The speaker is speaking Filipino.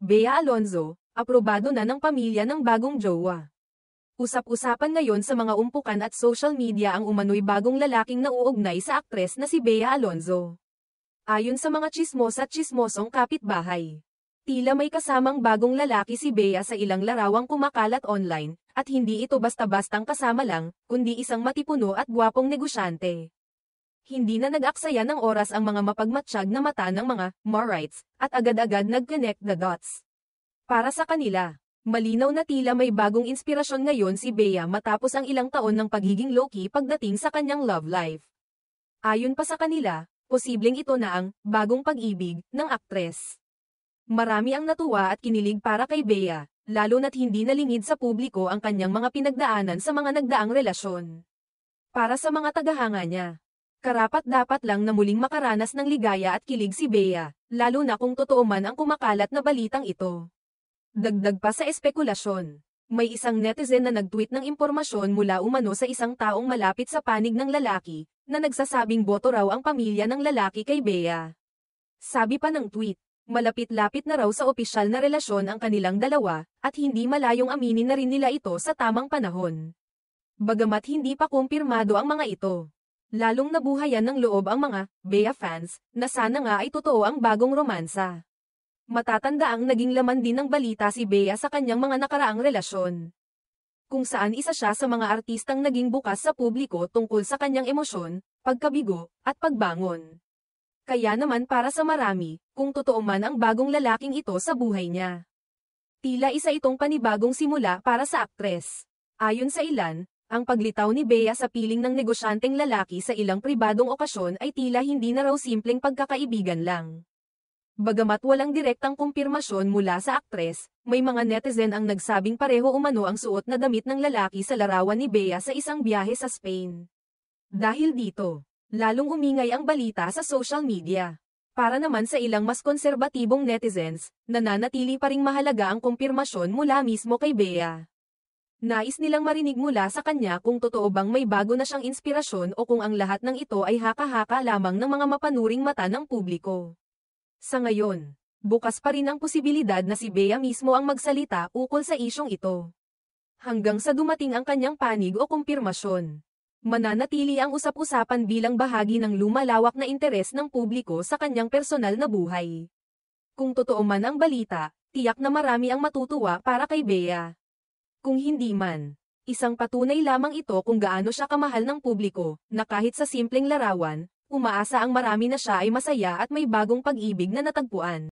Bea Alonzo, aprobado na ng pamilya ng bagong jowa. Usap-usapan ngayon sa mga umpukan at social media ang umano'y bagong lalaking nauugnay sa aktres na si Bea Alonzo. Ayon sa mga tsismos at tsismosong kapitbahay, tila may kasamang bagong lalaki si Bea sa ilang larawang kumakalat online, at hindi ito basta-bastang kasama lang, kundi isang matipuno at gwapong negosyante. Hindi na nag-aksaya ng oras ang mga mapagmatsyag na mata ng mga Marites, at agad-agad nag-connect the dots. Para sa kanila, malinaw na tila may bagong inspirasyon ngayon si Bea matapos ang ilang taon ng pagiging low-key pagdating sa kanyang love life. Ayon pa sa kanila, posibleng ito na ang bagong pag-ibig ng aktres. Marami ang natuwa at kinilig para kay Bea, lalo na't hindi nalingid sa publiko ang kanyang mga pinagdaanan sa mga nagdaang relasyon. Para sa mga tagahanga niya, karapat-dapat lang na muling makaranas ng ligaya at kilig si Bea, lalo na kung totoo man ang kumakalat na balitang ito. Dagdag pa sa espekulasyon, may isang netizen na nag-tweet ng impormasyon mula umano sa isang taong malapit sa panig ng lalaki, na nagsasabing boto raw ang pamilya ng lalaki kay Bea. Sabi pa ng tweet, malapit-lapit na raw sa opisyal na relasyon ang kanilang dalawa, at hindi malayong aminin na rin nila ito sa tamang panahon. Bagamat hindi pa kumpirmado ang mga ito, lalong nabuhayan ng loob ang mga Bea fans, na sana nga ay totoo ang bagong romansa. Matatandaang naging laman din ng balita si Bea sa kanyang mga nakaraang relasyon, kung saan isa siya sa mga artistang naging bukas sa publiko tungkol sa kanyang emosyon, pagkabigo, at pagbangon. Kaya naman para sa marami, kung totoo man ang bagong lalaking ito sa buhay niya, tila isa itong panibagong simula para sa aktres. Ayon sa ilan, ang paglitaw ni Bea sa piling ng negosyanteng lalaki sa ilang pribadong okasyon ay tila hindi na raw simpleng pagkakaibigan lang. Bagamat walang direktang kumpirmasyon mula sa aktres, may mga netizen ang nagsabing pareho umano ang suot na damit ng lalaki sa larawan ni Bea sa isang biyahe sa Spain. Dahil dito, lalong umingay ang balita sa social media. Para naman sa ilang mas konserbatibong netizens, nananatili pa ring mahalaga ang kumpirmasyon mula mismo kay Bea. Nais nilang marinig mula sa kanya kung totoo bang may bago na siyang inspirasyon o kung ang lahat ng ito ay haka-haka lamang ng mga mapanuring mata ng publiko. Sa ngayon, bukas pa rin ang posibilidad na si Bea mismo ang magsalita ukol sa isyong ito. Hanggang sa dumating ang kanyang panig o kumpirmasyon, mananatili ang usap-usapan bilang bahagi ng lumalawak na interes ng publiko sa kanyang personal na buhay. Kung totoo man ang balita, tiyak na marami ang matutuwa para kay Bea. Kung hindi man, isang patunay lamang ito kung gaano siya kamahal ng publiko, na kahit sa simpleng larawan, umaasa ang marami na siya ay masaya at may bagong pag-ibig na natagpuan.